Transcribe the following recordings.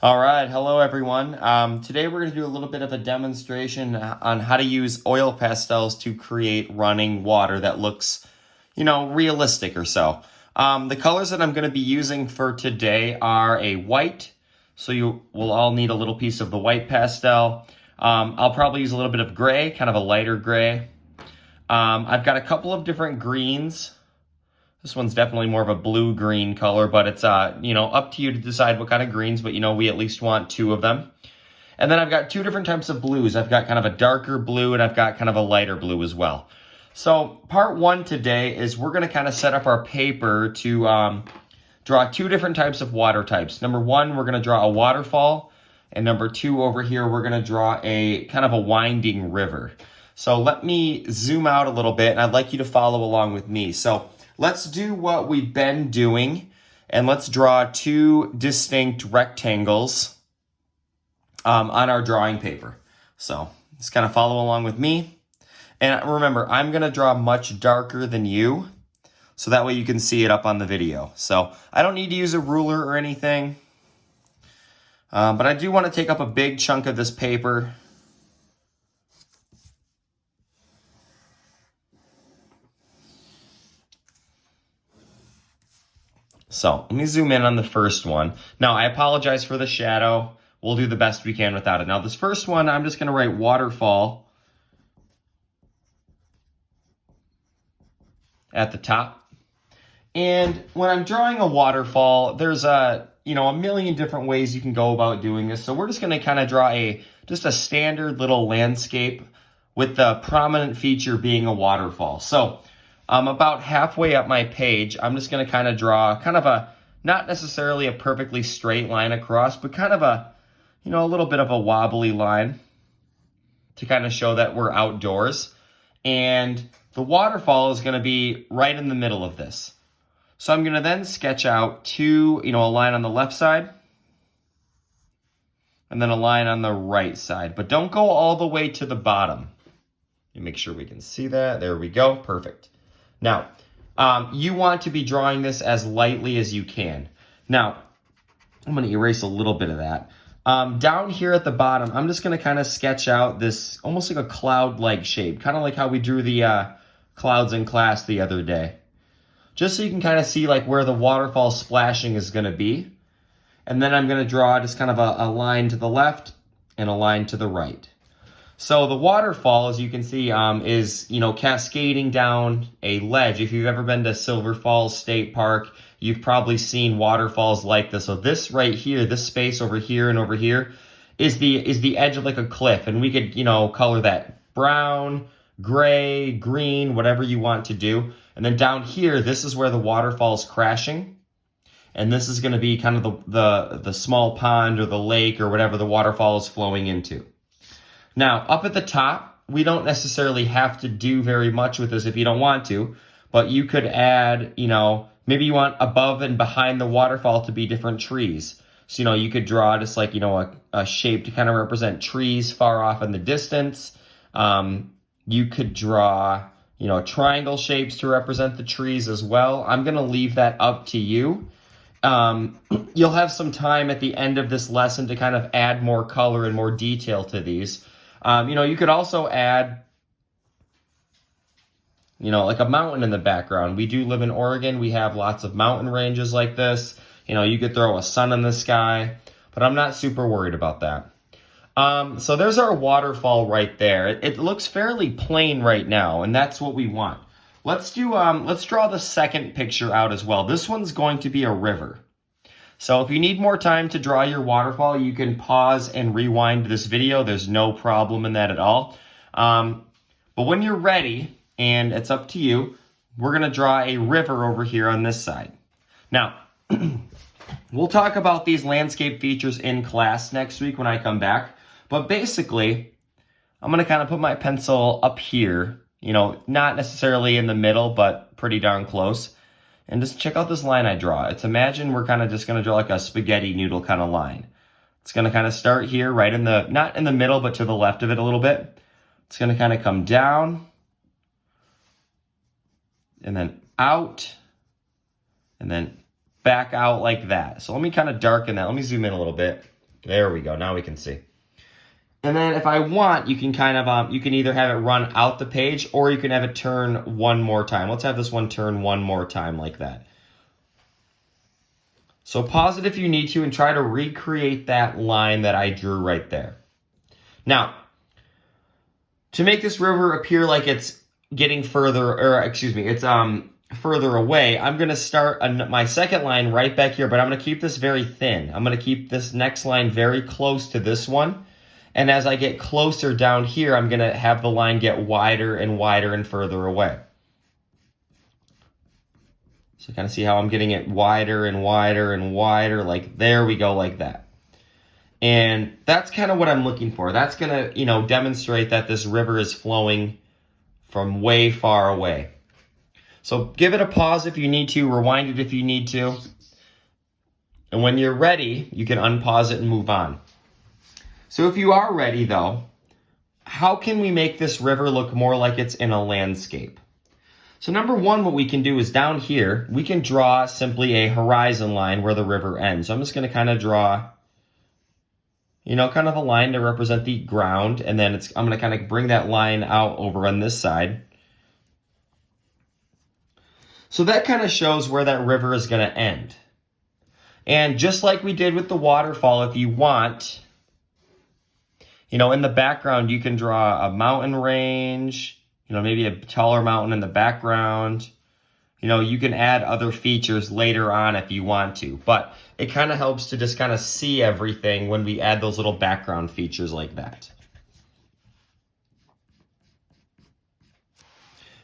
All right, hello everyone. Today we're going to do a little bit of a demonstration on how to use oil pastels to create running water that looks, realistic or so. The colors that I'm going to be using for today are a white, so you will all need a little piece of the white pastel. I'll probably use a little bit of gray, kind of a lighter gray. I've got a couple of different greens. This one's definitely more of a blue-green color, but it's, up to you to decide what kind of greens, but, we at least want two of them. And then I've got two different types of blues. I've got kind of a darker blue, and I've got kind of a lighter blue as well. So part one today is we're going to kind of set up our paper to draw two different types of water types. Number one, we're going to draw a waterfall, and number two over here, we're going to draw a kind of a winding river. So let me zoom out a little bit, and I'd like you to follow along with me. So let's do what we've been doing, and let's draw two distinct rectangles on our drawing paper. So just kind of follow along with me. And remember, I'm going to draw much darker than you, so that way you can see it up on the video. So I don't need to use a ruler or anything, but I do want to take up a big chunk of this paper. So let me zoom in on the first one. Now, I apologize for the shadow. We'll do the best we can without it. Now, this first one, I'm just going to write waterfall at the top. And when I'm drawing a waterfall, there's a million different ways you can go about doing this. So we're just going to kind of draw just a standard little landscape with the prominent feature being a waterfall. So about halfway up my page, I'm just going to kind of draw kind of not necessarily a perfectly straight line across, but kind of a little bit of a wobbly line to kind of show that we're outdoors. And the waterfall is going to be right in the middle of this. So I'm going to then sketch out a line on the left side and then a line on the right side, but don't go all the way to the bottom. Let me make sure we can see that. There we go. Perfect. Now, you want to be drawing this as lightly as you can. Now, I'm going to erase a little bit of that. Down here at the bottom, I'm just going to kind of sketch out this almost like a cloud-like shape, kind of like how we drew the clouds in class the other day. Just so you can kind of see like where the waterfall splashing is going to be. And then I'm going to draw just kind of a line to the left and a line to the right. So the waterfall, as you can see, is, cascading down a ledge. If you've ever been to Silver Falls State Park, you've probably seen waterfalls like this. So this right here, this space over here and over here is the edge of like a cliff. And we could, color that brown, gray, green, whatever you want to do. And then down here, this is where the waterfall is crashing. And this is going to be kind of the small pond or the lake or whatever the waterfall is flowing into. Now, up at the top, we don't necessarily have to do very much with this if you don't want to, but you could add, maybe you want above and behind the waterfall to be different trees. So, you could draw just like, a shape to kind of represent trees far off in the distance. You could draw, triangle shapes to represent the trees as well. I'm going to leave that up to you. You'll have some time at the end of this lesson to kind of add more color and more detail to these. You could also add, like a mountain in the background. We do live in Oregon. We have lots of mountain ranges like this. You could throw a sun in the sky, but I'm not super worried about that. So there's our waterfall right there. It looks fairly plain right now, and that's what we want. Let's draw the second picture out as well. This one's going to be a river. So if you need more time to draw your waterfall, you can pause and rewind this video. There's no problem in that at all. But when you're ready, and it's up to you, we're going to draw a river over here on this side. Now, we'll talk about these landscape features in class next week when I come back. But basically, I'm going to kind of put my pencil up here, not necessarily in the middle, but pretty darn close. And just check out this line I draw. Imagine we're kind of just going to draw like a spaghetti noodle kind of line. It's going to kind of start here, right not in the middle, but to the left of it a little bit. It's going to kind of come down and then out and then back out like that. So let me kind of darken that. Let me zoom in a little bit. There we go. Now we can see. And then if I want, you can kind of, you can either have it run out the page or you can have it turn one more time. Let's have this one turn one more time like that. So pause it if you need to and try to recreate that line that I drew right there. Now, to make this river appear like it's getting further, or excuse me, it's further away, I'm going to start my second line right back here, but I'm going to keep this very thin. I'm going to keep this next line very close to this one. And as I get closer down here, I'm going to have the line get wider and wider and further away. So kind of see how I'm getting it wider and wider and wider, like there we go, like that. And that's kind of what I'm looking for. That's going to, you know, demonstrate that this river is flowing from way far away. So give it a pause if you need to, rewind it if you need to. And when you're ready, you can unpause it and move on. So if you are ready though, how can we make this river look more like it's in a landscape? So number one, what we can do is down here, we can draw simply a horizon line where the river ends. So I'm just going to kind of draw, you know, kind of a line to represent the ground. And then I'm going to kind of bring that line out over on this side. So that kind of shows where that river is going to end. And just like we did with the waterfall, if you want, you know, in the background, you can draw a mountain range, you know, maybe a taller mountain in the background. You know, you can add other features later on if you want to, but it kind of helps to just kind of see everything when we add those little background features like that.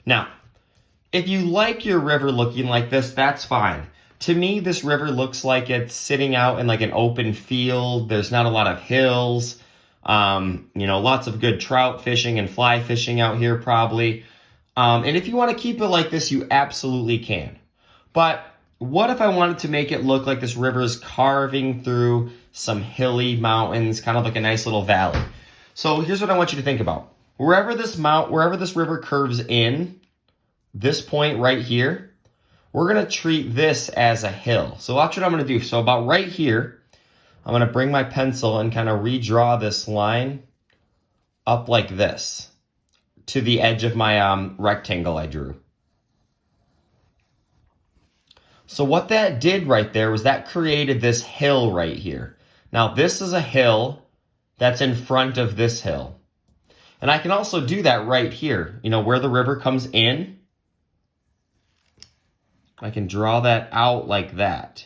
Now, if you like your river looking like this, that's fine. To me, this river looks like it's sitting out in like an open field. There's not a lot of hills. You know, lots of good trout fishing and fly fishing out here probably. And if you want to keep it like this, you absolutely can. But what if I wanted to make it look like this river is carving through some hilly mountains, kind of like a nice little valley? So here's what I want you to think about. Wherever this river curves in, this point right here, we're going to treat this as a hill. So watch what I'm going to do. So about right here, I'm going to bring my pencil and kind of redraw this line up like this to the edge of my rectangle I drew. So what that did right there was that created this hill right here. Now this is a hill that's in front of this hill. And I can also do that right here, you know, where the river comes in. I can draw that out like that.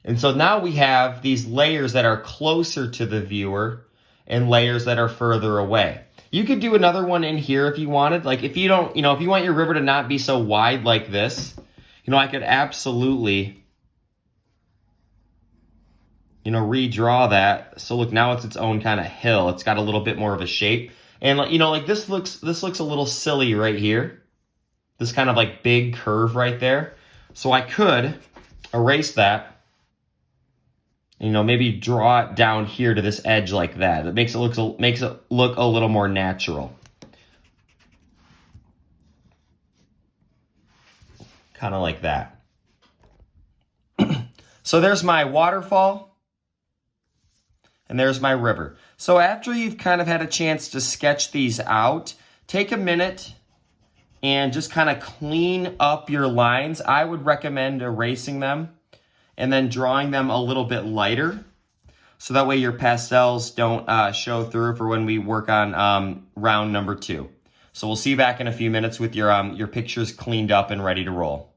And so now we have these layers that are closer to the viewer and layers that are further away. You could do another one in here if you wanted. Like if you don't, you know, if you want your river to not be so wide like this, you know, I could absolutely, you know, redraw that. So look, now it's its own kind of hill. It's got a little bit more of a shape. And you know, like this looks a little silly right here. This kind of like big curve right there. So I could erase that. You know, maybe draw it down here to this edge like that. It makes it look a little more natural. Kind of like that. So there's my waterfall. And there's my river. So after you've kind of had a chance to sketch these out, take a minute and just kind of clean up your lines. I would recommend erasing them and then drawing them a little bit lighter. So that way your pastels don't show through for when we work on round number 2. So we'll see you back in a few minutes with your pictures cleaned up and ready to roll.